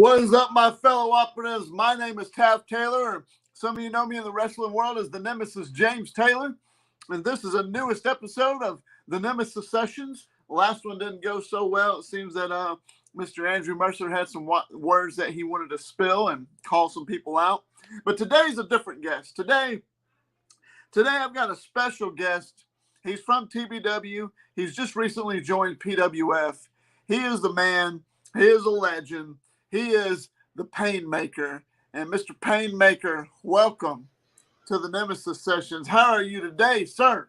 What is up, my fellow operatives? My name is Tav Taylor, or some of you know me in the wrestling world as the Nemesis James Taylor, and this is a newest episode of the Nemesis Sessions. The last one didn't go so well. It seems that Mr. Andrew Mercer had some words that he wanted to spill and call some people out. But today's a different guest. Today I've got a special guest. He's from TBW. He's just recently joined PWF. He is the man. He is a legend. He is the Painmaker. And Mr. Painmaker, welcome to the Nemesis Sessions. How are you today, sir?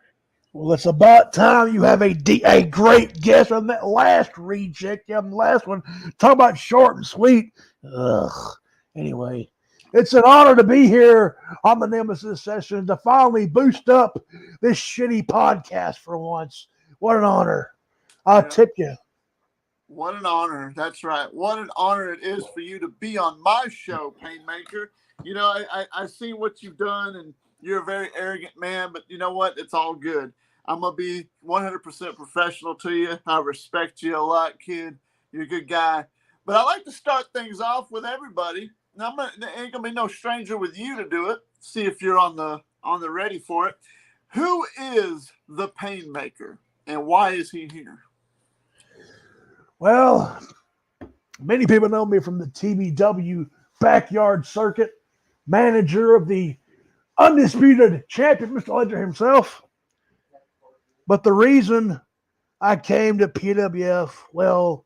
Well, it's about time you have a great guest on that last reject. Yeah, the last one. Talk about short and sweet. Anyway, it's an honor to be here on the Nemesis Session to finally boost up this shitty podcast for once. What an honor. I'll tip you. What an honor. That's right. What an honor it is for you to be on my show, Painmaker. You know, I see what you've done, and you're a very arrogant man, but you know what? It's all good. I'm going to be 100% professional to you. I respect you a lot, kid. You're a good guy. But I like to start things off with everybody. Now, there ain't going to be no stranger with you to do it. See if you're on the ready for it. Who is the Painmaker, and why is he here? Well, many people know me from the TBW backyard circuit, manager of the undisputed champion, Mr. Ledger himself. But the reason I came to PWF, well,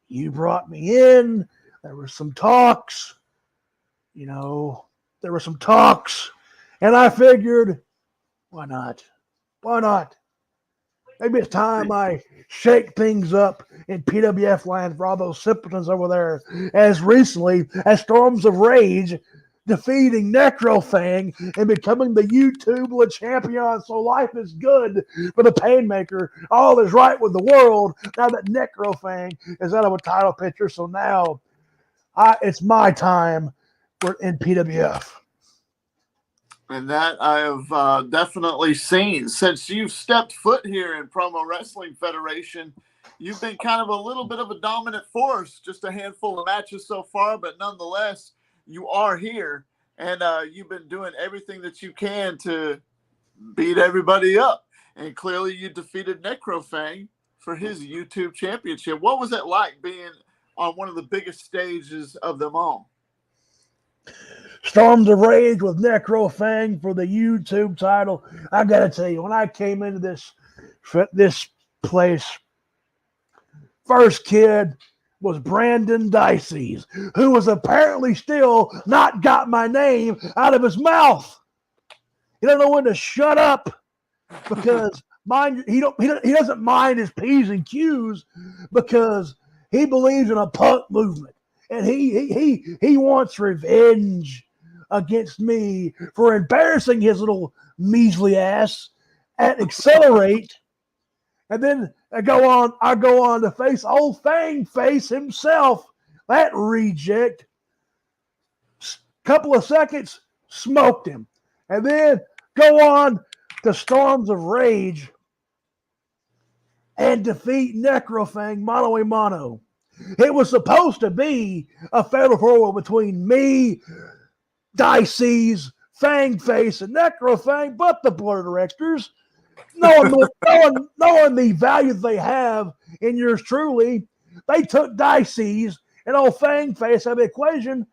you brought me in. There were some talks. And I figured, why not? Why not? Maybe it's time I shake things up in PWF land for all those simpletons over there. As recently as Storms of Rage defeating Necrofang and becoming the YouTube champion. So life is good for the Painmaker. All is right with the world now that Necrofang is out of a title picture. So now it's my time in PWF. And that I have definitely seen. Since you've stepped foot here in Promo Wrestling Federation, you've been kind of a little bit of a dominant force. Just a handful of matches so far, but nonetheless, you are here. And you've been doing everything that you can to beat everybody up. And clearly you defeated Necrofang for his YouTube championship. What was it like being on one of the biggest stages of them all? Storms of Rage with Necrofang for the YouTube title. I got to tell you, when I came into this place, first kid was Brandon Dicey's, who was apparently still not got my name out of his mouth. He doesn't know when to shut up because he doesn't mind his P's and Q's because he believes in a punk movement. And he wants revenge against me for embarrassing his little measly ass at Accelerate. And then I go on to face old Fang Face himself, that reject. Couple of seconds, smoked him. And then go on to Storms of Rage and defeat Necrofang mano a mano. It was supposed to be a fatal four-way between me, Dicey's, Fang Face, and Necrofang, but the board of directors, knowing the value they have in yours truly, they took Dicey's and old Fang Face out of the equation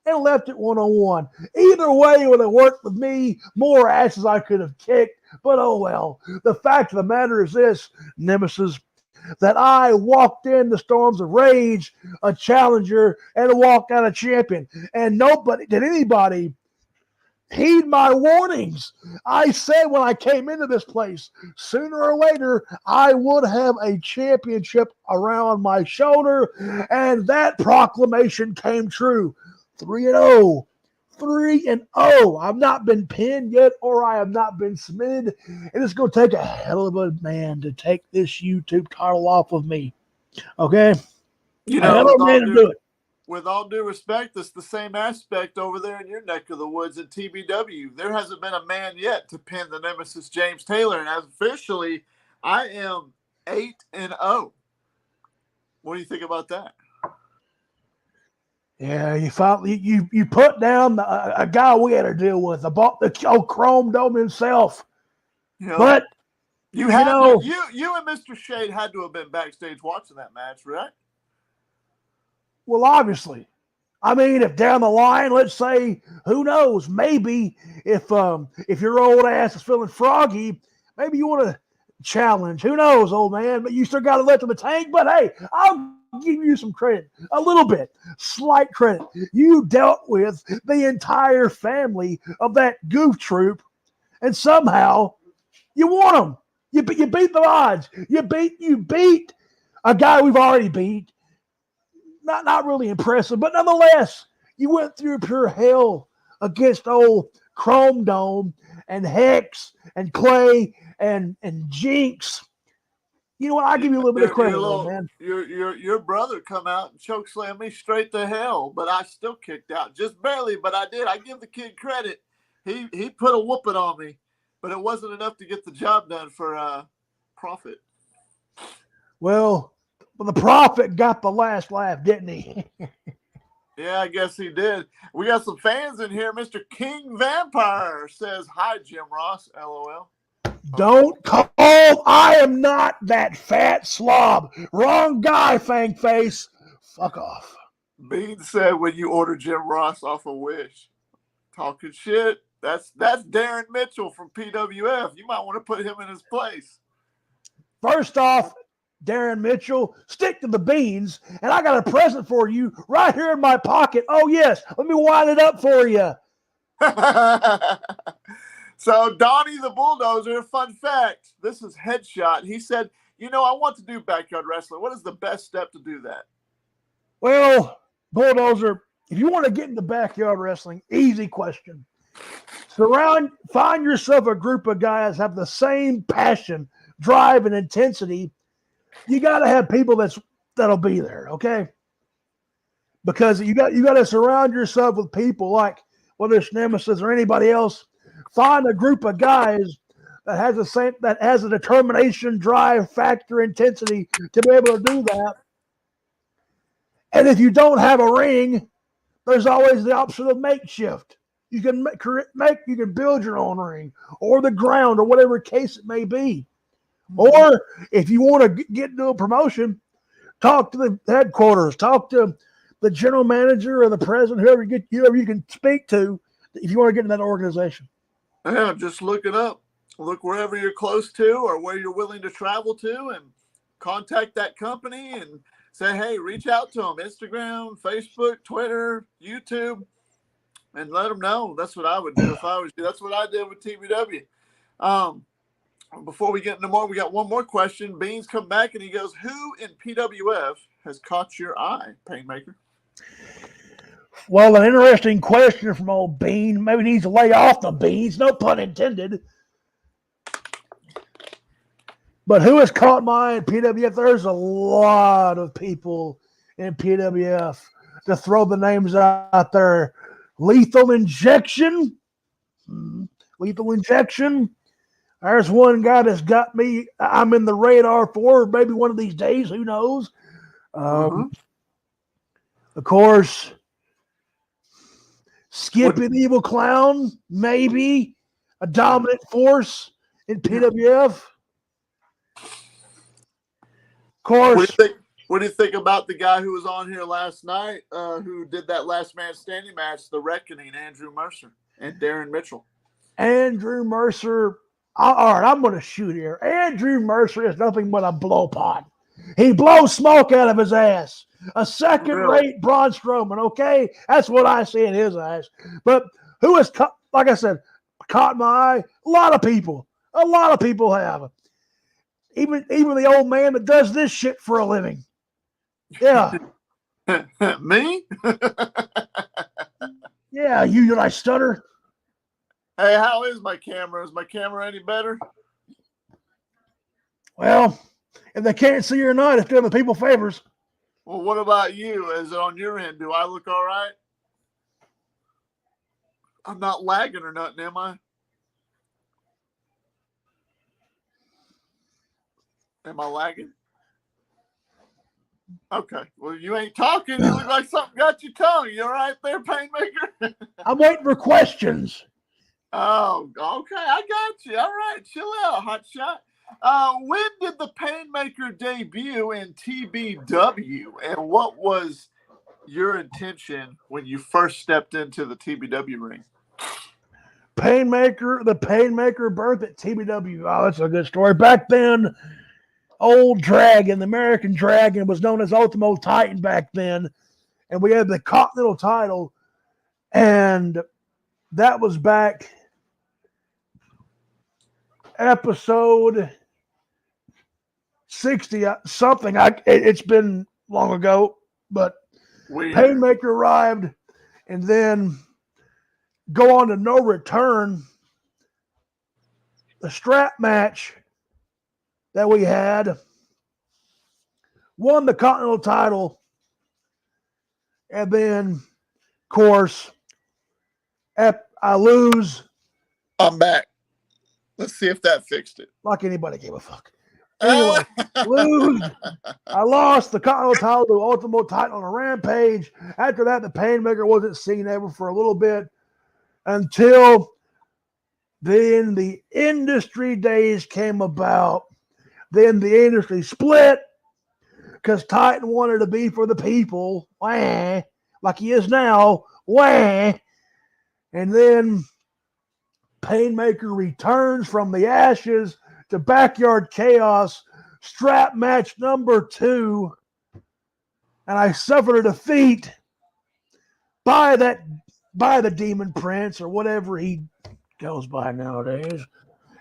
and left it one-on-one. Either way, it would have worked with me, more asses I could have kicked, but oh well. The fact of the matter is this, Nemesis, that I walked in the Storms of Rage, a challenger, and walked out a champion. And anybody heed my warnings. I said when I came into this place, sooner or later, I would have a championship around my shoulder, and that proclamation came true. 3-0. 3-0. I've not been pinned yet, or I have not been submitted. And it's going to take a hell of a man to take this YouTube title off of me. Okay? You know, with all due respect, it's the same aspect over there in your neck of the woods at TBW. There hasn't been a man yet to pin the Nemesis James Taylor. And as officially, I am 8-0. What do you think about that? Yeah, you put down a guy we had to deal with, the old Chrome Dome himself. You know, But you you had to know, you and Mr. Shade had to have been backstage watching that match, right? well, obviously, I mean, if down the line, let's say, who knows, maybe if your old ass is feeling froggy, maybe you want to challenge. Who knows, old man? But you still got to let them the tank. But hey, I'll give you some credit, a little bit, slight credit. You dealt with the entire family of that goof troop, and somehow you won them. You beat the odds. You beat a guy we've already beat. Not really impressive, but nonetheless, you went through pure hell against old Chrome Dome and Hex and Clay and Jinx. You know what? I'll give you a little bit of credit, old man. Your brother come out and choke slam me straight to hell, but I still kicked out just barely. But I did. I give the kid credit. He put a whooping on me, but it wasn't enough to get the job done for Profit. Well, the prophet got the last laugh, didn't he? Yeah, I guess he did. We got some fans in here. Mr. King Vampire says hi, Jim Ross. LOL. Don't call. I am not that fat slob. Wrong guy, Fang Face. Fuck off. Bean said when you order Jim Ross off a Wish. Talking shit. That's Darren Mitchell from PWF. You might want to put him in his place. First off, Darren Mitchell, stick to the beans, and I got a present for you right here in my pocket. Oh, yes, let me wind it up for you. So, Donnie the Bulldozer, fun fact. This is Headshot. He said, I want to do backyard wrestling. What is the best step to do that? Well, Bulldozer, if you want to get into backyard wrestling, easy question. Find yourself a group of guys have the same passion, drive, and intensity. You got to have people that'll be there, okay? Because you got to surround yourself with people like whether it's Nemesis or anybody else. Find a group of guys that has a determination, drive, factor, intensity to be able to do that. And if you don't have a ring, there's always the option of makeshift. You can you can build your own ring or the ground or whatever case it may be. Or if you want to get into a promotion, talk to the headquarters, talk to the general manager or the president, whoever you can speak to if you want to get in that organization. Yeah, just look it up. Look wherever you're close to or where you're willing to travel to and contact that company and say, hey, reach out to them. Instagram, Facebook, Twitter, YouTube, and let them know. That's what I would do if I was you. That's what I did with TBW. Before we get into more, we got one more question. Beans come back and he goes, who in PWF has caught your eye, Painmaker? Well, an interesting question from old Bean. Maybe needs to lay off the beans, no pun intended. But who has caught my eye in PWF? There's a lot of people in PWF to throw the names out there. Lethal Injection. Lethal Injection. There's one guy that's got me. I'm in the radar for maybe one of these days. Who knows? Of course, Skippy the Evil Clown, maybe a dominant force in PWF. Of course. What do you think about the guy who was on here last night, who did that last man standing match, The Reckoning, Andrew Mercer and Darren Mitchell? Andrew Mercer. All right, I'm going to shoot here. Andrew Mercer is nothing but a blowpot. He blows smoke out of his ass. A second-rate Braun Strowman, okay? That's what I see in his eyes. But who has, like I said, caught my eye? A lot of people. A lot of people have. Even the old man that does this shit for a living. Yeah. Me? Yeah, you and I stutter. Hey, how is my camera? Is my camera any better? Well, if they can't see you or not, it's doing the people favors. Well, what about you? Is it on your end? Do I look all right? I'm not lagging or nothing, am I? Am I lagging? Okay. Well, you ain't talking. You look like something got your tongue. You all right there, Painmaker? I'm waiting for questions. Oh, okay. I got you. All right. Chill out, hotshot. When did the Painmaker debut in TBW, and what was your intention when you first stepped into the TBW ring? The Painmaker birth at TBW. Oh, that's a good story. Back then, old Dragon, the American Dragon, was known as Ultimo Titan back then, and we had the Continental title, and that was back episode 60 something. It's been long ago, but Weird. Painmaker arrived, and then go on to No Return. The strap match that we had won the Continental title, and then, of course, I lose. I'm back. Let's see if that fixed it. Like anybody gave a fuck. Anyway, lose. I lost the Continental title to Ultimate title on a Rampage. After that, the Painmaker wasn't seen ever for a little bit until then the industry days came about. Then the industry split because Titan wanted to be for the people, wah, like he is now, wah. And then Painmaker returns from the ashes to Backyard Chaos, strap match number 2, and I suffered a defeat by the Demon Prince or whatever he goes by nowadays.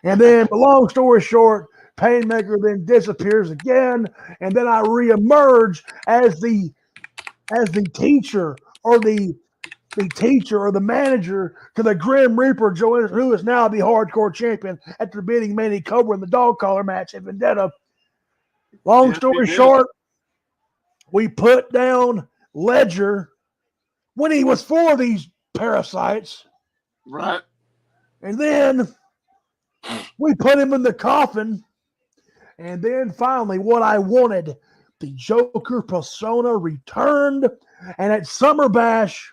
And then, long story short, Painmaker then disappears again, and then I reemerge as the teacher or the teacher or the manager to the Grim Reaper, who is now the hardcore champion after beating Manny Cobra in the dog collar match at Vendetta. Long story short, we put down Ledger when he was for these parasites. Right. And then we put him in the coffin. And then finally, what I wanted, the Joker persona returned. And at Summer Bash,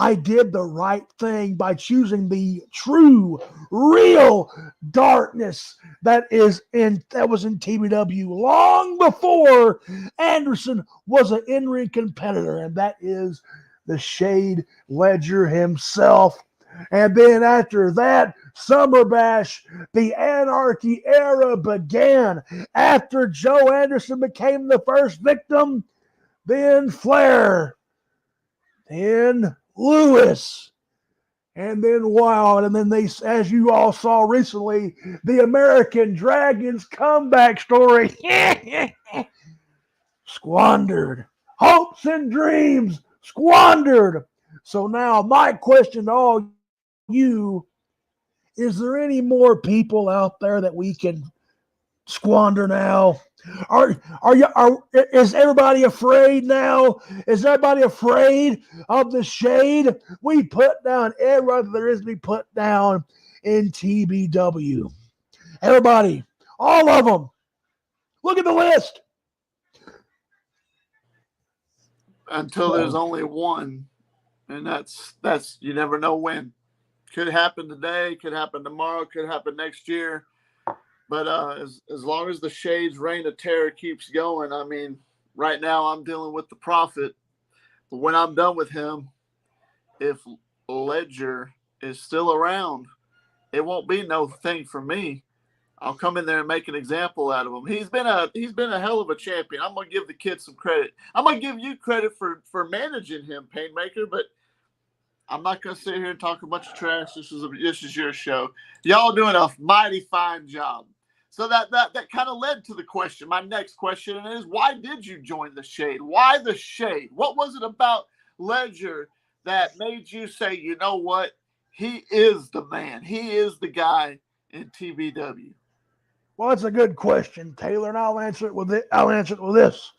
I did the right thing by choosing the true, real darkness that was in TBW long before Anderson was an in-ring competitor, and that is the Shade Ledger himself. And then after that, Summer Bash, the Anarchy era began. After Joe Anderson became the first victim, then Flair, then Lewis, and then Wild, and then they, as you all saw recently, the American Dragons comeback story. Squandered. Hopes and dreams squandered. So now my question to all you, is there any more people out there that we can squander now? Is everybody afraid now? Is everybody afraid of the shade? We put down everybody there is to be put down in TBW. Everybody, all of them. Look at the list. Until there's only one, and that's you never know when. Could happen today, could happen tomorrow, could happen next year. But as long as the Shade's reign of terror keeps going, I mean, right now I'm dealing with the Prophet. But when I'm done with him, if Ledger is still around, it won't be no thing for me. I'll come in there and make an example out of him. He's been a hell of a champion. I'm gonna give the kid some credit. I'm gonna give you credit for managing him, Painmaker, but I'm not gonna sit here and talk a bunch of trash. This is your show. Y'all doing a mighty fine job. So that kind of led to the question. My next question is, why did you join the Shade? Why the Shade? What was it about Ledger that made you say, you know what? He is the man. He is the guy in TBW. Well, it's a good question, Taylor, and I'll answer it with this.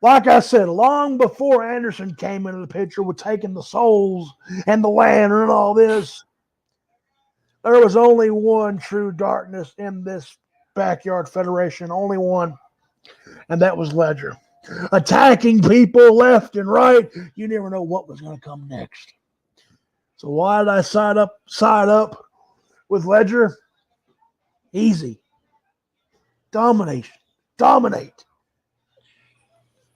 Like I said, long before Anderson came into the picture with taking the souls and the lantern and all this, there was only one true darkness in this Backyard Federation, only one, and that was Ledger. attacking people left and right. You never know what was going to come next. So why did I side up with Ledger? Easy. Domination. Dominate.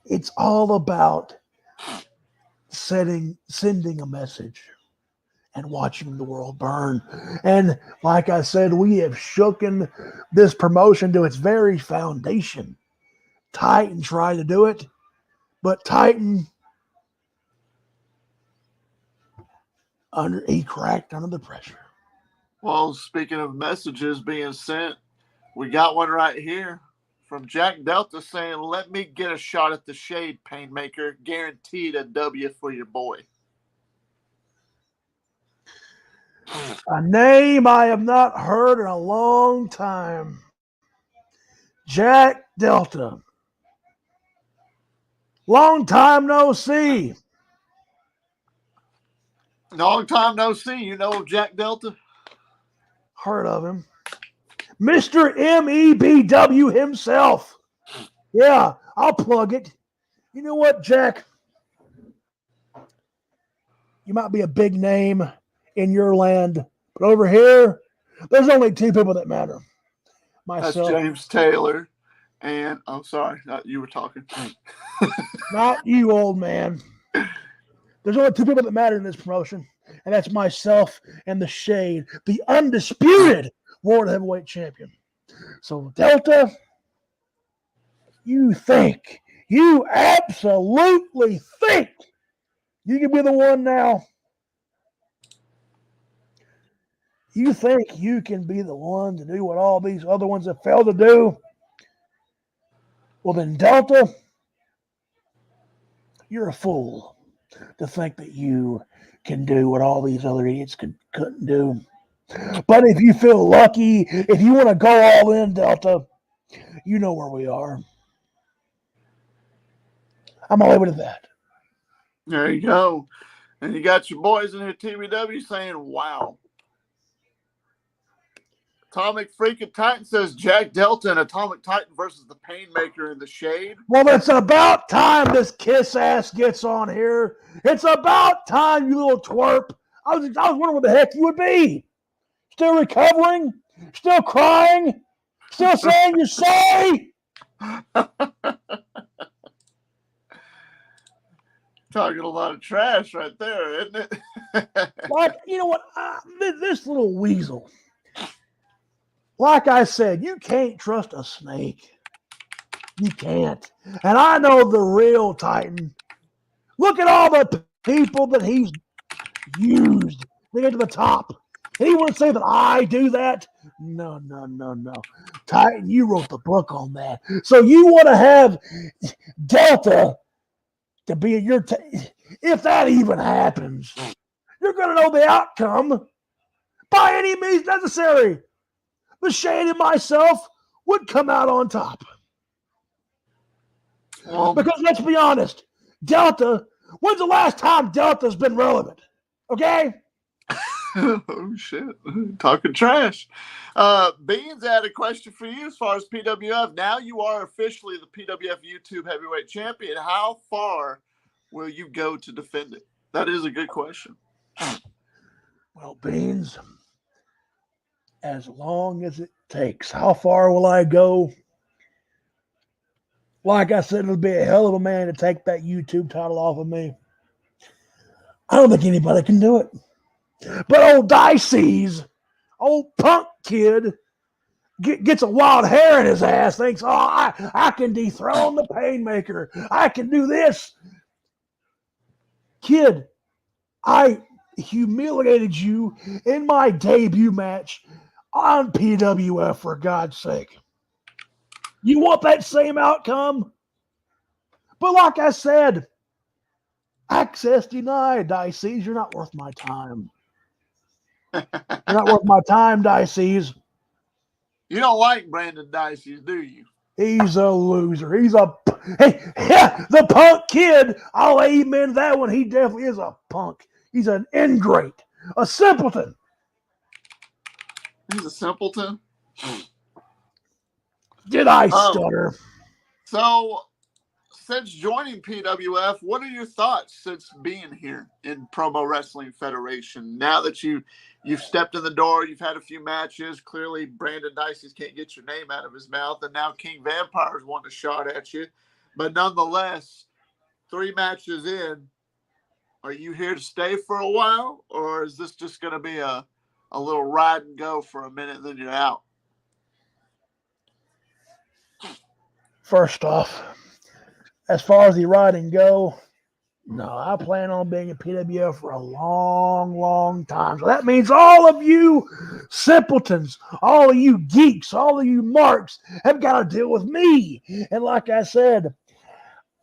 It's all about sending a message and watching the world burn. And like I said, we have shooken this promotion to its very foundation. Titan tried to do it, but Titan he cracked under the pressure. Well, speaking of messages being sent, we got one right here from Jack Delta saying, "Let me get a shot at the Shade, Painmaker. Guaranteed a W for your boy." A name I have not heard in a long time. Jack Delta. Long time no see. Long time no see. You know of Jack Delta? Heard of him. Mr. MEBW himself. Yeah, I'll plug it. You know what, Jack? You might be a big name in your land, but over here, there's only two people that matter. That's Myself. James Taylor. And I'm sorry, you were talking. Not you, old man. There's only two people that matter in this promotion, and that's myself and the Shade, the undisputed World Heavyweight Champion. So, Delta, you absolutely think you can be the one now? You think you can be the one to do what all these other ones have failed to do? Well, then, Delta, you're a fool to think that you can do what all these other idiots couldn't do. But if you feel lucky, if you want to go all in, Delta, you know where we are. I'm all over to that. There you go. And you got your boys in here, TBW, saying, "Wow." Atomic Freaking Titan says Jack Delta and Atomic Titan versus the Painmaker in the Shade. Well, it's about time this kiss ass gets on here. It's about time, you little twerp. I was wondering what the heck you would be. Still recovering? Still crying? Still saying you're sorry? Talking a lot of trash right there, isn't it? Like, you know what? This little weasel. Like I said, you can't trust a snake. You can't. And I know the real Titan. Look at all the people that he's used to get to the top. And he wouldn't say that I do that. No. Titan, you wrote the book on that. So you want to have Delta to be your if that even happens, you're going to know the outcome by any means necessary. The Shade and myself would come out on top. Because let's be honest, Delta, when's the last time Delta's been relevant? Okay? Oh, shit. Talking trash. Beans had a question for you as far as PWF. Now you are officially the PWF YouTube Heavyweight Champion. How far will you go to defend it? That is a good question. Well, Beans, as long as it takes. How far will I go? Like I said, it'll be a hell of a man to take that YouTube title off of me. I don't think anybody can do it. But old Dicey's, old punk kid, gets a wild hair in his ass, thinks, oh, I can dethrone the Painmaker. I can do this. Kid, I humiliated you in my debut match on PWF, for God's sake. You want that same outcome? But like I said, access denied, Dicey's. You're not worth my time. You're not worth my time, Dicey's. You don't like Brandon Dicey's, do you? He's a loser. The punk kid. I'll amen that one. He definitely is a punk. He's an ingrate, a simpleton. He's a simpleton. Did I stutter? So since joining PWF, what are your thoughts since being here in Promo Wrestling Federation? Now that you've stepped in the door, you've had a few matches. Clearly, Brandon Dicey's can't get your name out of his mouth, and now King Vampire's wanting a shot at you. But nonetheless, 3 matches in, are you here to stay for a while, or is this just going to be a little ride and go for a minute, and then you're out? First off, as far as the ride and go, no, I plan on being a PWF for a long, long time. So that means all of you simpletons, all of you geeks, all of you marks have got to deal with me. And like I said,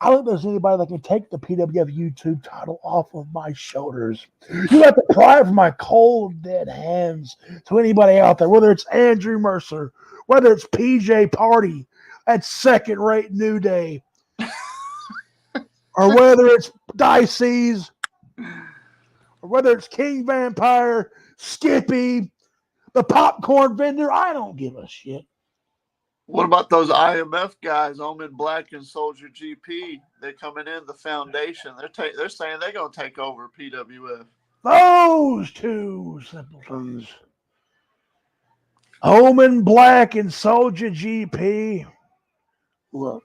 I don't think there's anybody that can take the PWF YouTube title off of my shoulders. You have to pry it from my cold, dead hands to anybody out there, whether it's Andrew Mercer, whether it's PJ Party at second-rate New Day, or whether it's Dicey's, or whether it's King Vampire, Skippy, the popcorn vendor. I don't give a shit. What about those IMF guys, Omen Black and Soldier GP? They're coming in the foundation. They're saying they're going to take over PWF. Those two simpletons, Omen Black and Soldier GP. Look,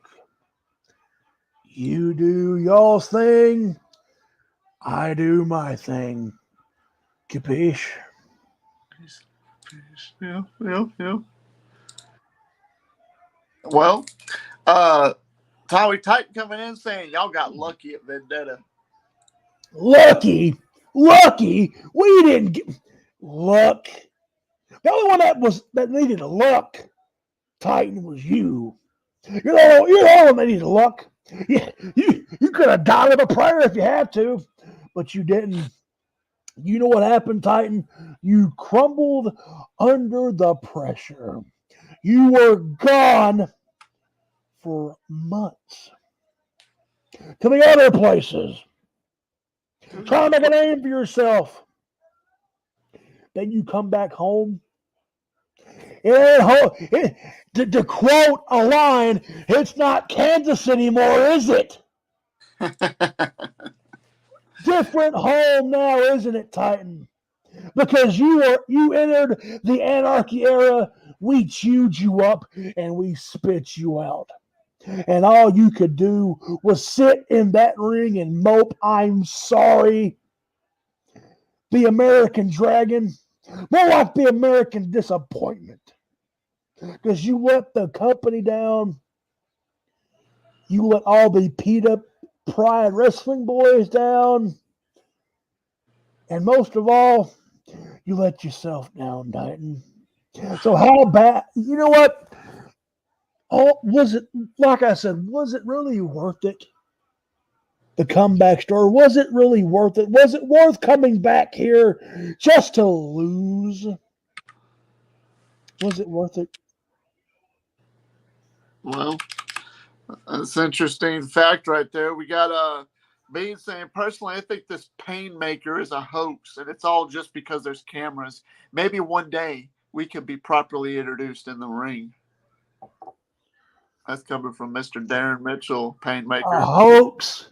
you do y'all's thing, I do my thing. Capiche? Yeah. Well, Tommy Titan coming in saying y'all got lucky at Vendetta. Lucky? We didn't get luck. The only one that needed luck, Titan, was you. You're the one that needed luck. Yeah, you could have died with a prayer if you had to, but you didn't. You know what happened, Titan? You crumbled under the pressure. You were gone for months to the other places, trying to make a name for yourself. Then you come back home. To quote a line, it's not Kansas anymore, is it? Different home now, isn't it, Titan? Because you entered the anarchy era, we chewed you up and we spit you out. And all you could do was sit in that ring and mope, I'm sorry. The American Dragon, more like the American Disappointment. Because you let the company down. You let all the PETA Pride Wrestling boys down. And most of all, you let yourself down, Titan. So how bad? You know what? Was it, like I said, was it really worth it? The comeback story, was it really worth it? Was it worth coming back here just to lose? Was it worth it? Well, that's an interesting fact right there. We got Bean saying, personally, I think this Painmaker is a hoax, and it's all just because there's cameras. Maybe one day we could be properly introduced in the ring. That's coming from Mr. Darren Mitchell, Painmaker. A hoax.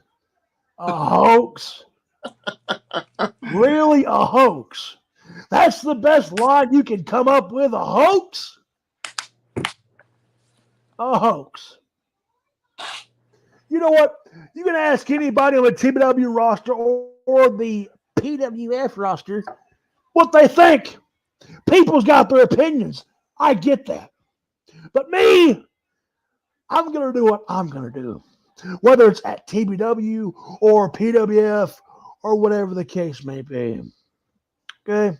A hoax. Really a hoax. That's the best line you can come up with. A hoax. A hoax. You know what? You can ask anybody on the TBW roster or the PWF roster what they think. People's got their opinions. I get that. But me, I'm going to do what I'm going to do. Whether it's at TBW or PWF or whatever the case may be. Okay?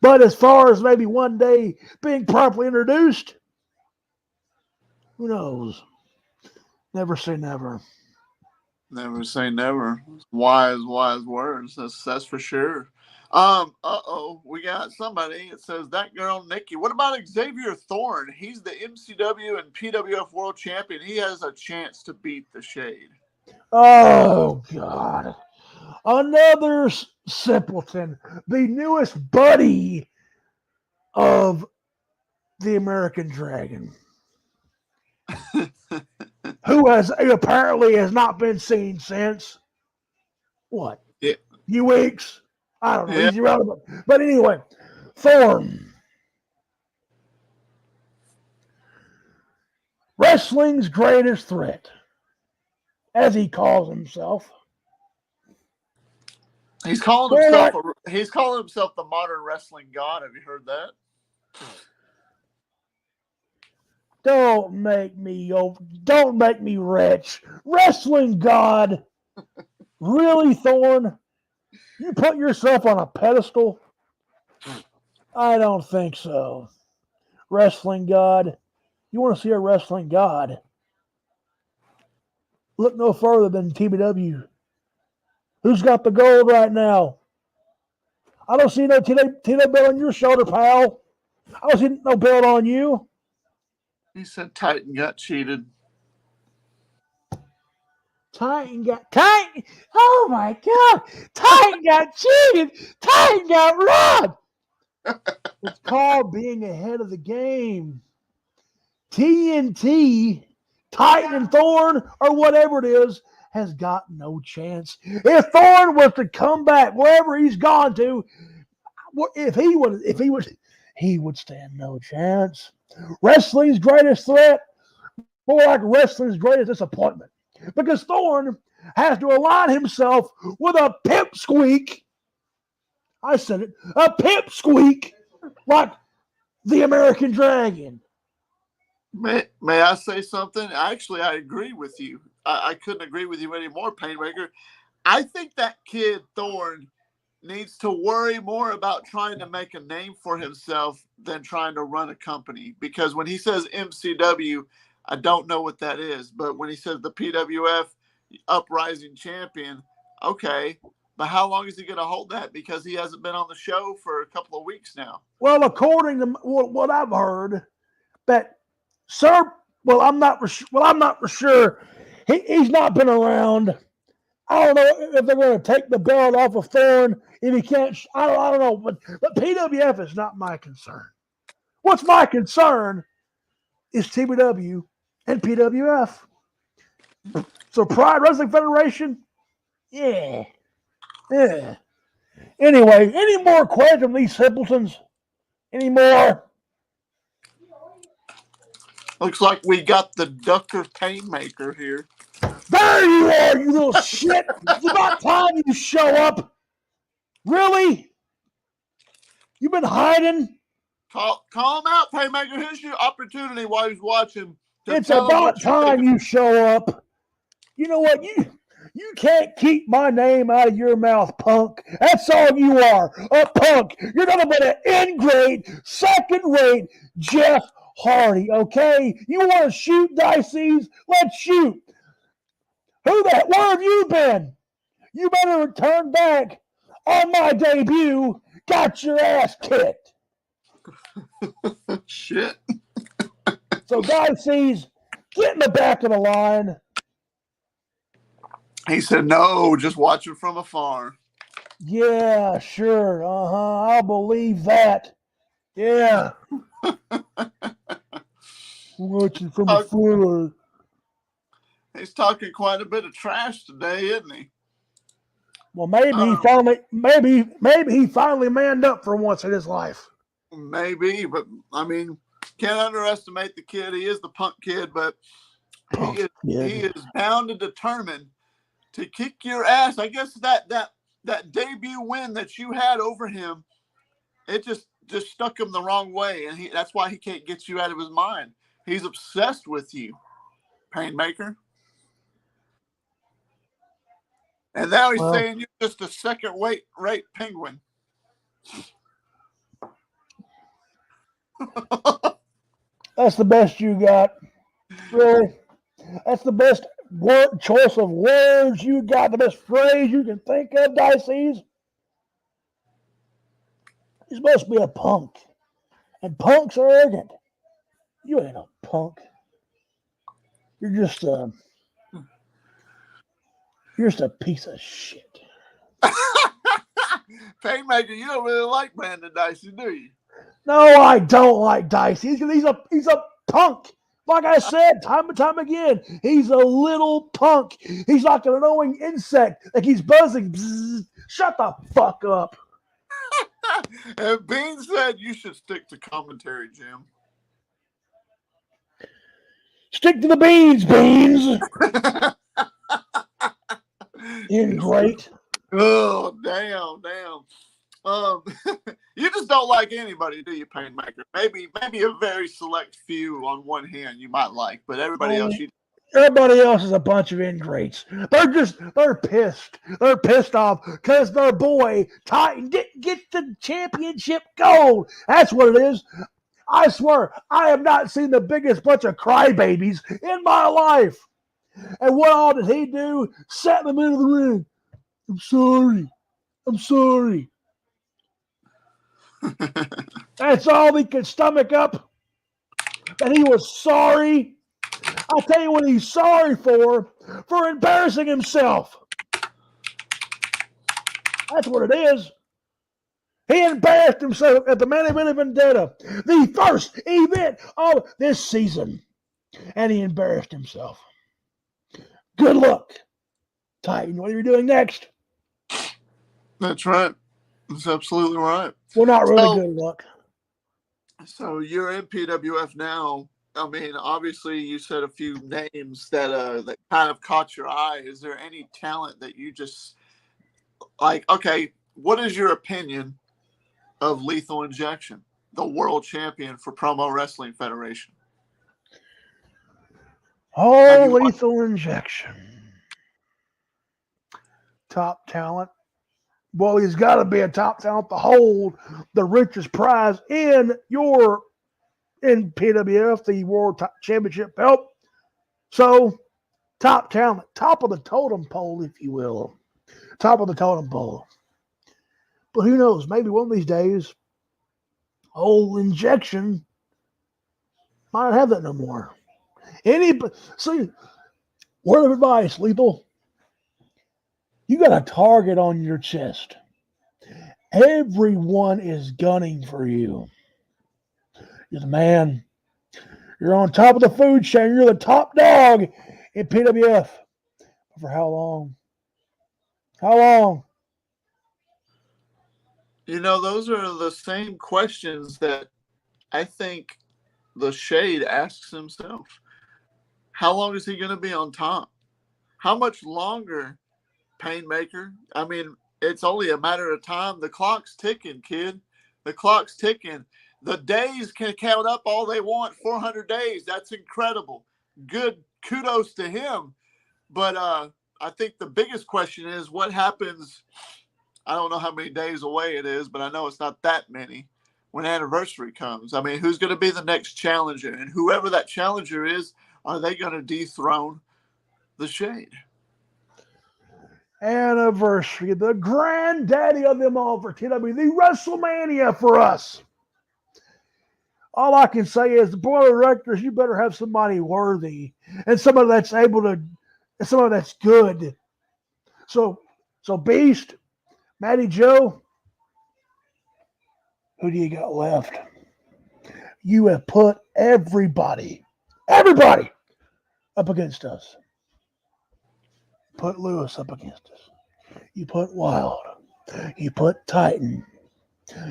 But as far as maybe one day being properly introduced, who knows? Never say never. Never say never. Wise words. That's for sure. We got somebody. It says that girl Nikki. What about Xavier Thorne? He's the MCW and PWF World Champion. He has a chance to beat the Shade. Oh God! Another simpleton, the newest buddy of the American Dragon. who apparently has not been seen since what? Yeah. Few weeks? I don't know. Yeah. He's irrelevant. But anyway, Thorne, wrestling's greatest threat, as he calls himself. He's calling himself the modern wrestling god. Have you heard that? Don't make me rich. Wrestling god. Really, Thorne? You put yourself on a pedestal? I don't think so. Wrestling god. You want to see a wrestling god? Look no further than TBW. Who's got the gold right now? I don't see no Tito belt on your shoulder, pal. I don't see no belt on you. He said Titan got cheated. Titan. Oh my God! Titan got cheated. Titan got robbed. It's called being ahead of the game. TNT, Titan and Thorne, or whatever it is, has got no chance. If Thorne was to come back wherever he's gone to, he would stand no chance. Wrestling's greatest threat, more like wrestling's greatest disappointment, because Thorne has to align himself with a pipsqueak. I said it, a pipsqueak, like the American Dragon. May I say something? Actually, I agree with you. I couldn't agree with you anymore, Painmaker. I think that kid, Thorne, needs to worry more about trying to make a name for himself than trying to run a company. Because when he says MCW, I don't know what that is. But when he says the PWF Uprising Champion, okay. But how long is he going to hold that? Because he hasn't been on the show for a couple of weeks now. Well, according to what I've heard, that I'm not for sure. He's not been around. I don't know if they're going to take the belt off of Thorne if he can't. I don't know, but PWF is not my concern. What's my concern is TBW and PWF. So Pride Wrestling Federation, yeah. Anyway, any more questions from these simpletons? Any more? Looks like we got the Ducker Painmaker here. There you are, you little shit. It's about time you show up. Really? You've been hiding? Call him out, Painmaker. Here's your opportunity while he's watching. It's about time you show up. You know what? You can't keep my name out of your mouth, punk. That's all you are, a punk. You're nothing but an ingrate, second-rate Jeff Hardy, okay? You want to shoot, Dices? Let's shoot. Where have you been? You better return back on my debut. Got your ass kicked. Shit. So, Dices, get in the back of the line. He said, no, just watch it from afar. Yeah, sure. I'll believe that. Yeah. Watching from afar. He's talking quite a bit of trash today, isn't he? Well, maybe he finally manned up for once in his life. Maybe, but I mean, can't underestimate the kid. He is the punk kid, but he is bound and determined to kick your ass. I guess that debut win that you had over him, it just stuck him the wrong way, and that's why he can't get you out of his mind. He's obsessed with you, Painmaker. And now he's saying you're just a second-rate penguin. That's the best you got. Really? That's the best choice of words you got, the best phrase you can think of, Dices. You're supposed to be a punk. And punks are arrogant. You ain't a punk. You're just a piece of shit. Painmaker, you don't really like Brandon Dicey, do you? No, I don't like Dicey. He's a punk. Like I said, time and time again, he's a little punk. He's like an annoying insect. Like he's buzzing. Bzzz. Shut the fuck up. And Bean said you should stick to commentary, Jim. Stick to the beans, Beans. Ingrate. Oh, damn. You just don't like anybody, do you, Painmaker? Maybe a very select few on one hand you might like, but everybody else you. Everybody else is a bunch of ingrates. They're pissed. They're pissed off because their boy Titan didn't get the championship gold. That's what it is. I swear, I have not seen the biggest bunch of crybabies in my life. And what all did he do? Sat in the middle of the ring. I'm sorry. That's all he could stomach up. That he was sorry. I'll tell you what he's sorry for embarrassing himself. That's what it is. He embarrassed himself at the Man Event Vendetta, the first event of this season. And he embarrassed himself. Good luck, Titan. What are you doing next? That's right. That's absolutely right. Well, not really good luck. So you're in PWF now. I mean, obviously, you said a few names that kind of caught your eye. Is there any talent that you just like? Okay, what is your opinion of Lethal Injection, the world champion for Promo Wrestling Federation? Oh, Lethal Injection. Top talent. Well, he's got to be a top talent to hold the richest prize in PWF, the World Championship belt. So, top talent, top of the totem pole, if you will. Top of the totem pole. But who knows? Maybe one of these days, old Injection might not have that no more. See, word of advice, Lethal. You got a target on your chest. Everyone is gunning for you. You're the man. You're on top of the food chain. You're the top dog in PWF. For how long? How long? You know, those are the same questions that I think the Shade asks himself. How long is he going to be on top? How much longer, Painmaker? I mean, it's only a matter of time. The clock's ticking, kid. The clock's ticking. The days can count up all they want. 400 days. That's incredible. Good. Kudos to him. But I think the biggest question is what happens. I don't know how many days away it is, but I know it's not that many when anniversary comes. I mean, who's going to be the next challenger? And whoever that challenger is, are they going to dethrone the Shade? Anniversary, the granddaddy of them all for TW, the WrestleMania for us. All I can say is the board of directors, you better have somebody worthy and somebody that's able to, somebody that's good. So Beast, Matty Joe, who do you got left? You have put everybody up against us. Put Lewis up against us. You put Wild. You put Titan.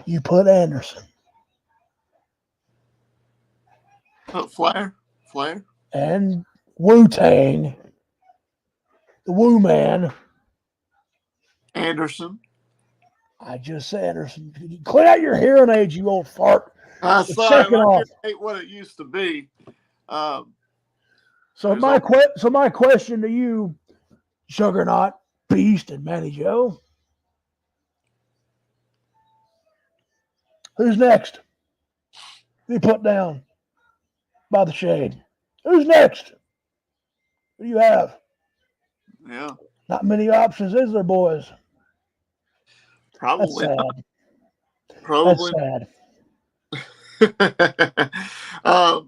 You put Anderson. Put Flair. And Wu-Tang. The Wu Man. Anderson. I just said Anderson. Clean out your hearing aids, you old fart. Sorry, I ain't what it used to be. So my question to you, Juggernaut, Beast, and Matty Joe. Who's next? Be put down by the Shade. Who's next? Who do you have? Yeah. Not many options, is there, boys? Probably. That's sad. Probably. That's sad.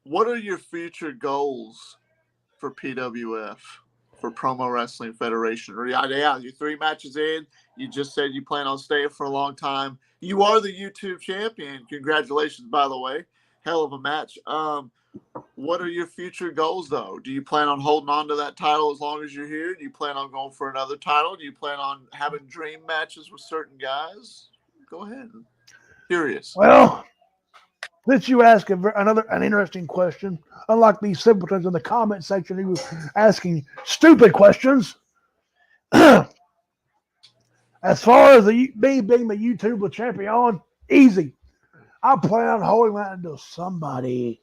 What are your future goals for PWF, for Promo Wrestling Federation? Yeah, you're 3 matches in. You just said you plan on staying for a long time. You are the YouTube champion. Congratulations, by the way. Hell of a match. What are your future goals, though? Do you plan on holding on to that title as long as you're here? Do you plan on going for another title? Do you plan on having dream matches with certain guys? Go ahead. Curious. Well, since you ask an interesting question, unlike these simpletons in the comment section who were asking stupid questions, as far as me being the YouTube champion, easy. I plan on holding that until somebody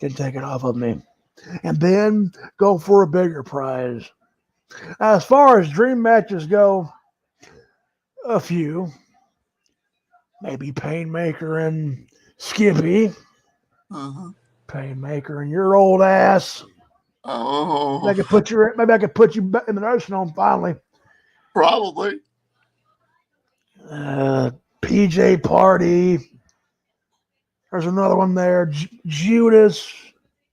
can take it off of me, and then go for a bigger prize. As far as dream matches go, a few, maybe Painmaker and Skippy. Uh-huh. Painmaker and your old ass. Oh, Maybe I could put you back in the nursing home finally. probably. PJ Party. There's another one there. Judas.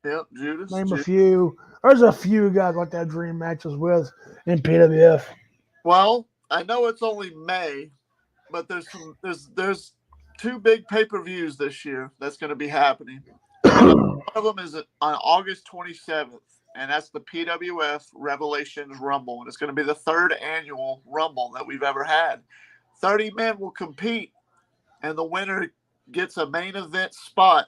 Yep, Judas. Name a few. There's a few guys like that dream matches with in PWF. Well, I know it's only May, but there's two big pay-per-views this year that's going to be happening. One of them is on August 27th, and that's the PWF Revelations Rumble, and it's going to be the third annual Rumble that we've ever had. 30 men will compete, and the winner gets a main event spot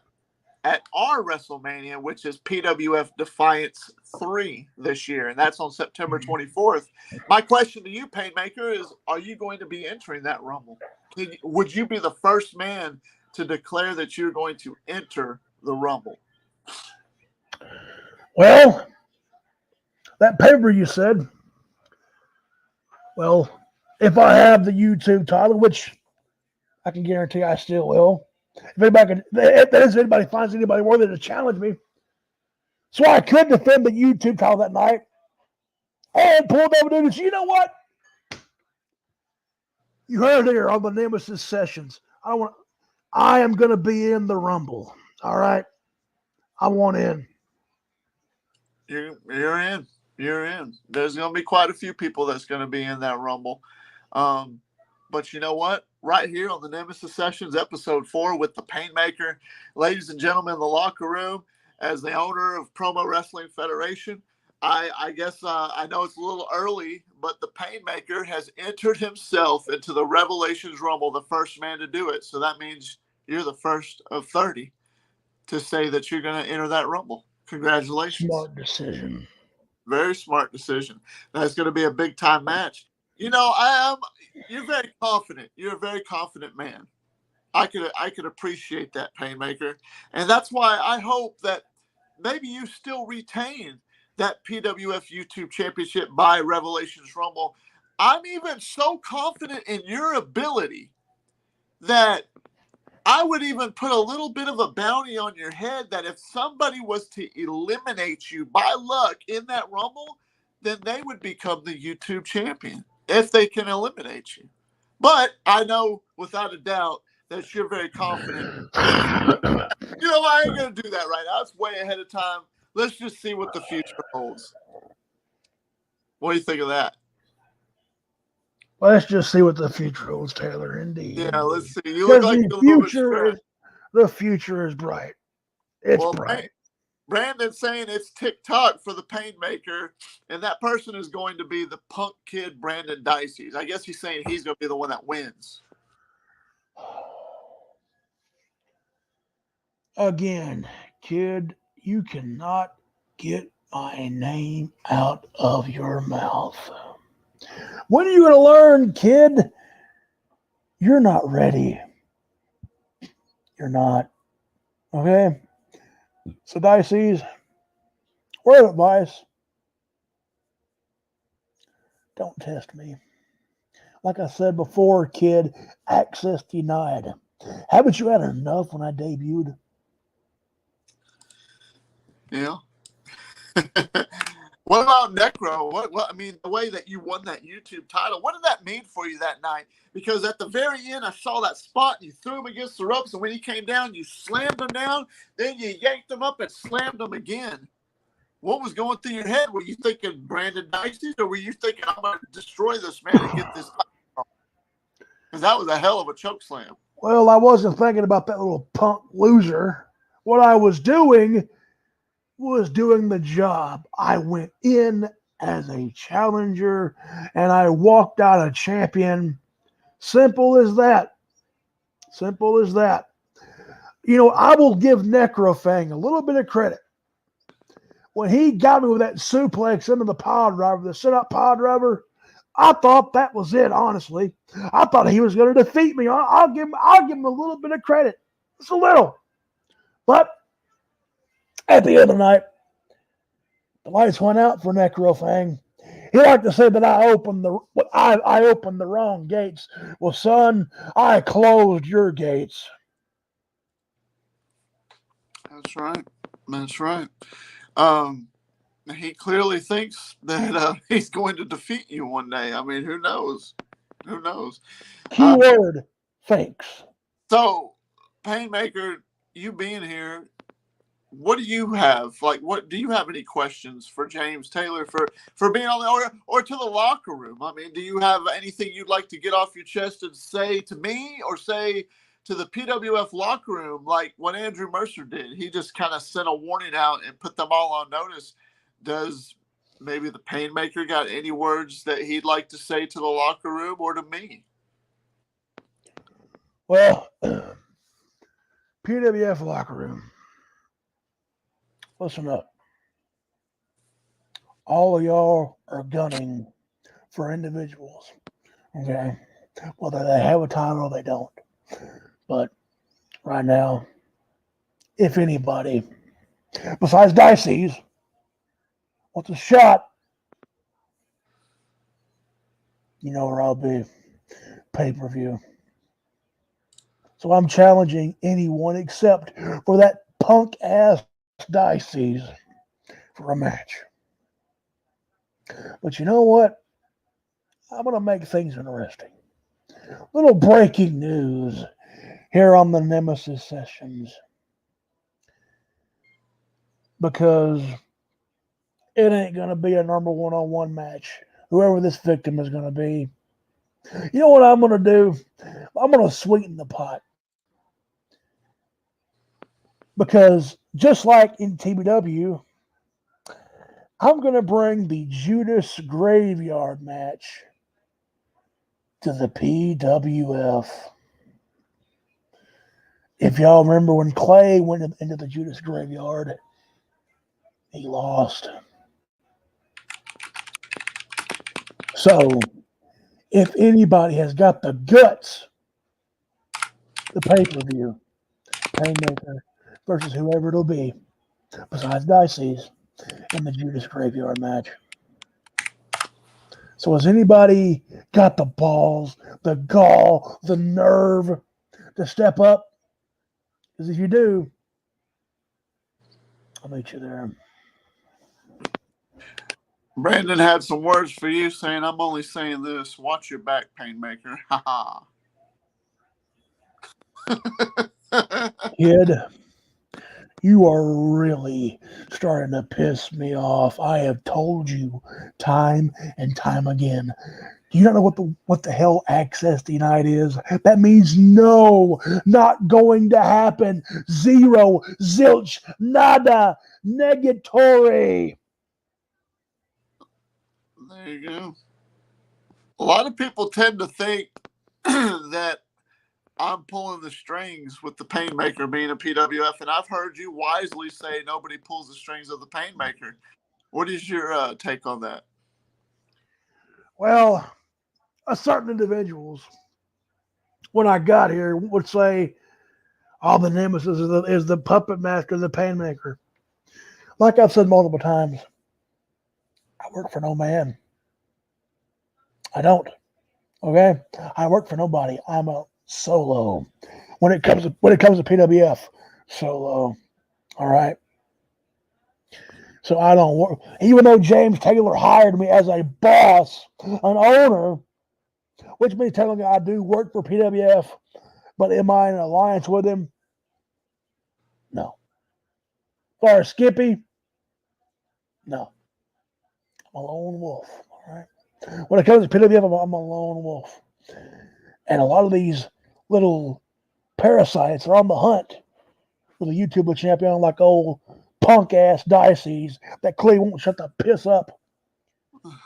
at our WrestleMania, which is PWF Defiance 3 this year, and that's on September 24th. My question to you, Painmaker, is are you going to be entering that Rumble? Would you be the first man to declare that you're going to enter the Rumble? Well, that paper you said, well, if I have the YouTube title, which I can guarantee I still will, if anybody finds anybody worthy to challenge me, so I could defend the YouTube title that night and pull over dudes. You know what? You heard it here on the Nemesis sessions. I am going to be in the Rumble. All right, I want in. You're in. You're in. There's going to be quite a few people that's going to be in that Rumble. But you know what? Right here on the Nemesis Sessions, episode 4 with the Painmaker, ladies and gentlemen in the locker room, as the owner of Promo Wrestling Federation, I guess I know it's a little early, but the Painmaker has entered himself into the Revelations Rumble, the first man to do it. So that means you're the first of 30 to say that you're going to enter that Rumble. Congratulations. Smart decision. Very smart decision. That's going to be a big time match. You know, you're very confident. You're a very confident man. I could appreciate that, Painmaker. And that's why I hope that maybe you still retain that PWF YouTube Championship by Revelations Rumble. I'm even so confident in your ability that I would even put a little bit of a bounty on your head that if somebody was to eliminate you by luck in that Rumble, then they would become the YouTube champion if they can eliminate you. But I know without a doubt that you're very confident. You know, I ain't going to do that right now. It's way ahead of time. Let's just see what the future holds. What do you think of that? Let's just see what the future holds, Taylor. Indeed. Yeah, let's see. You look like the future is bright. It's bright. Brandon's saying it's TikTok for the Painmaker, and that person is going to be the punk kid Brandon Dicey. I guess he's saying he's going to be the one that wins. Again, kid, you cannot get my name out of your mouth. When are you going to learn, kid? You're not ready. You're not. Okay? So, Dicey's, word of advice, don't test me. Like I said before, kid, access denied. Haven't you had enough when I debuted? Yeah. What about Necro? What I mean, the way that you won that YouTube title, what did that mean for you that night? Because at the very end, I saw that spot, and you threw him against the ropes, and when he came down, you slammed him down, then you yanked him up and slammed him again. What was going through your head? Were you thinking Brandon Dicey, or were you thinking, I'm going to destroy this man and get this title? Because that was a hell of a choke slam. Well, I wasn't thinking about that little punk loser. What I was doing was doing the job. I went in as a challenger and I walked out a champion. Simple as that. Simple as that. You know, I will give Necrofang a little bit of credit. When he got me with that suplex into the pod driver, the sit-up pod driver, I thought that was it, honestly. I thought he was going to defeat me. I'll give him a little bit of credit. Just a little. But at the end of the night, the lights went out for Necrofang. He liked to say that I opened the wrong gates. Well, son, I closed your gates. That's right. That's right. He clearly thinks that he's going to defeat you one day. I mean, who knows? Who knows? Keyword, thanks. So, Painmaker, you being here, what do you have? Like, what do you have any questions for James Taylor for being on the or to the locker room? I mean, do you have anything you'd like to get off your chest and say to me or say to the PWF locker room, like what Andrew Mercer did? He just kind of sent a warning out and put them all on notice. Does maybe the Painmaker got any words that he'd like to say to the locker room or to me? Well, PWF locker room. Listen up. All of y'all are gunning for individuals. Okay? Whether they have a title or they don't. But right now, if anybody, besides Dicey's, wants a shot, you know where I'll be. Pay-per-view. So I'm challenging anyone except for that punk-ass Dicey's for a match. But you know what? I'm going to make things interesting. Little breaking news here on the Nemesis sessions. Because it ain't going to be a number one-on-one match. Whoever this victim is going to be. You know what I'm going to do? I'm going to sweeten the pot. Because just like in TBW, I'm going to bring the Judas Graveyard match to the PWF. If y'all remember when Clay went into the Judas Graveyard, he lost. So, if anybody has got the guts, the pay-per-view, Painmaker versus whoever it'll be, besides Dicey's, in the Judas Graveyard match. So has anybody got the balls, the gall, the nerve to step up? Because if you do, I'll meet you there. Brandon had some words for you saying, I'm only saying this. Watch your back, Painmaker. Ha ha. Kid, you are really starting to piss me off. I have told you time and time again. Do you not know what the hell access denied is? That means no, not going to happen. Zero, zilch, nada, negatory. There you go. A lot of people tend to think that I'm pulling the strings with the Painmaker being a PWF, and I've heard you wisely say nobody pulls the strings of the Painmaker. What is your take on that? Well, certain individuals, when I got here, would say, "Oh, the Nemesis is the puppet master, the Painmaker." Like I've said multiple times, I work for no man. I don't. Okay, I work for nobody. I'm a solo. When it comes to PWF, solo. All right. So I don't work. Even though James Taylor hired me as a boss, an owner, which means technically I do work for PWF, but am I in alliance with him? No. Or Skippy? No. I'm a lone wolf. All right. When it comes to PWF, I'm a lone wolf. And a lot of these little parasites are on the hunt for the YouTuber champion, like old punk ass Dices that Clay won't shut the piss up.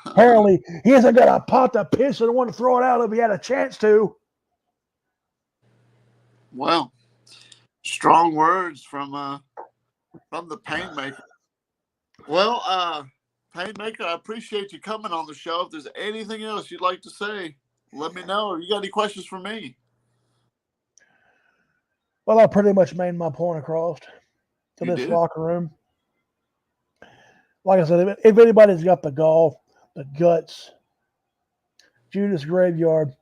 Apparently, he hasn't got a pot to piss and want to throw it out if he had a chance to. Well, strong words from the Painmaker. Well, Painmaker, I appreciate you coming on the show. If there's anything else you'd like to say, let me know. You got any questions for me? Well, I pretty much made my point across to You this did. locker room. Like I said, if anybody's got the gall, the guts, Judas Graveyard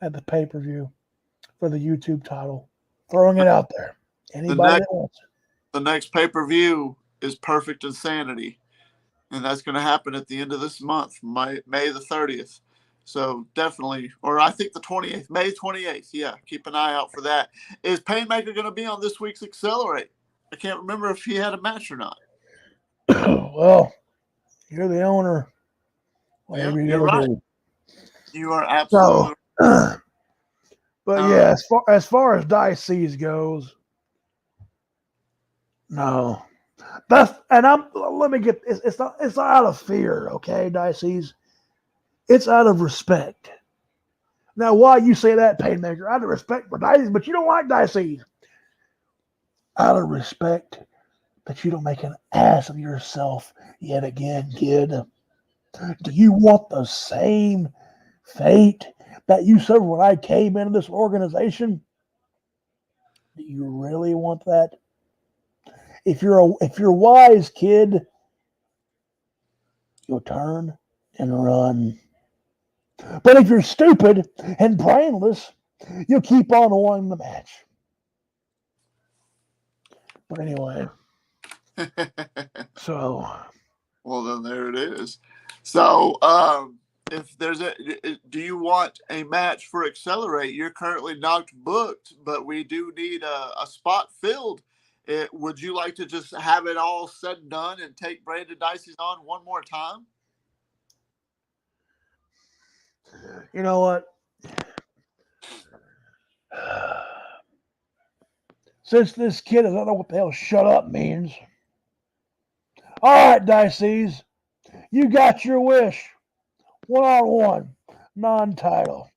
at the pay-per-view for the YouTube title, throwing it out there. Anybody that wants it. The next pay-per-view is Perfect Insanity, and that's going to happen at the end of this month, May the 30th. So definitely, or I think the 28th, May 28th. Yeah, keep an eye out for that. Is Painmaker going to be on this week's Accelerate? I can't remember if he had a match or not. Well, you're the owner. Whatever You're you right. do. You are absolutely right. But yeah, as far as Dices goes, no. Let me get it's not out of fear, okay, Dices. It's out of respect. Now, why you say that, Painmaker? Out of respect for Dices, but you don't like Dices. Out of respect that you don't make an ass of yourself yet again, kid. Do you want the same fate that you suffered when I came into this organization? Do you really want that? If you're wise, kid, you'll turn and run. But if you're stupid and brainless, you'll keep on wanting the match. But anyway, so well, then there it is. So, if there's do you want a match for Accelerate? You're currently not booked, but we do need a spot filled. Would you like to just have it all said and done and take Brandon Dicey's on one more time? You know what? Since this kid doesn't know what the hell shut up means. All right, Dices, you got your wish. 1-on-1, non-title.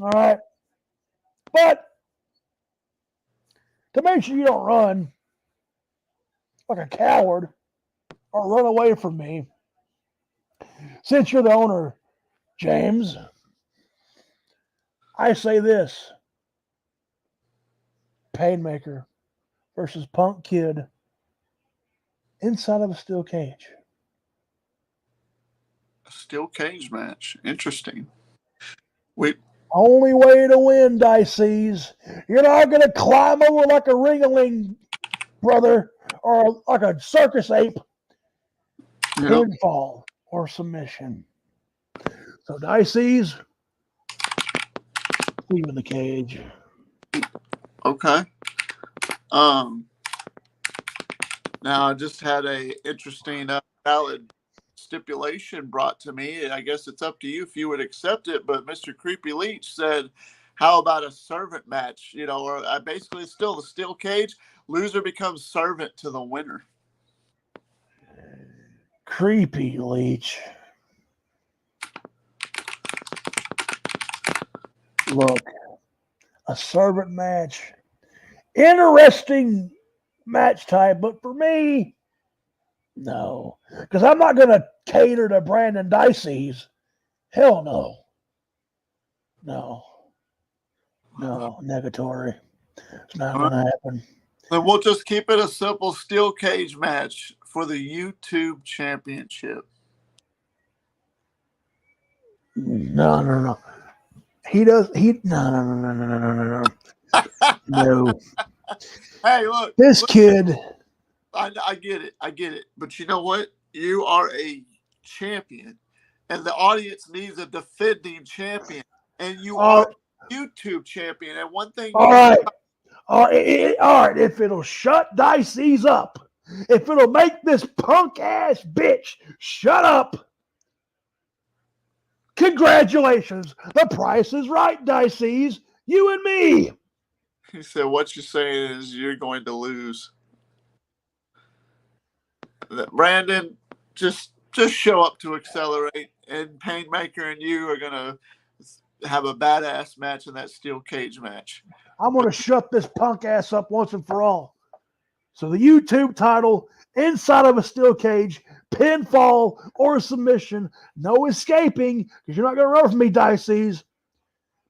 All right. But to make sure you don't run like a coward or run away from me, since you're the owner, James, I say this. Painmaker versus Punk Kid inside of a steel cage. A steel cage match. Interesting. Only way to win, Dices. You're not going to climb over like a ring-a-ling, brother, or like a circus ape. Pinfall or submission. So Dices, leave in the cage. Okay. Now I just had a interesting valid stipulation brought to me. I guess it's up to you if you would accept it. But Mr. Creepy Leech said, "How about a servant match? You know, or basically it's still the steel cage. Loser becomes servant to the winner." Creepy Leech. Look, a servant match. Interesting match type, but for me, no. Because I'm not going to cater to Brandon Dicey's. Hell no. No, negatory. It's not going to happen. Then we'll just keep it a simple steel cage match for the YouTube Championship. No. No. No. Hey, look. This kid. I get it. But you know what? You are a champion, and the audience needs a defending champion, and you are a YouTube champion. And one thing. All right. If it'll shut Dicey's up, if it'll make this punk ass bitch shut up, congratulations. The price is right, Dicey's. You and me. He said, "What you're saying is you're going to lose." Brandon, just show up to Accelerate, and Painmaker and you are gonna have a badass match in that steel cage match. I'm going to shut this punk ass up once and for all. So the YouTube title, inside of a steel cage, pinfall or submission, no escaping, because you're not going to run from me, Dices.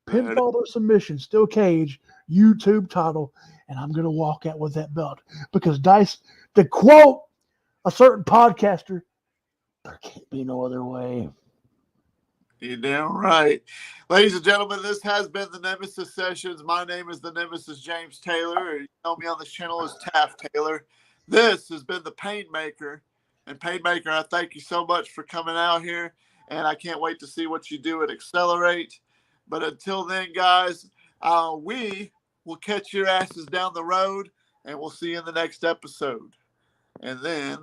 Pinfall or submission, steel cage, YouTube title, and I'm going to walk out with that belt. Because Dice, to quote a certain podcaster, there can't be no other way. You're damn right. Ladies and gentlemen, this has been the Nemesis Sessions. My name is the Nemesis James Taylor. You know me on this channel as Taft Taylor. This has been the Painmaker. And Painmaker, I thank you so much for coming out here. And I can't wait to see what you do at Accelerate. But until then, guys, we will catch your asses down the road. And we'll see you in the next episode. And then...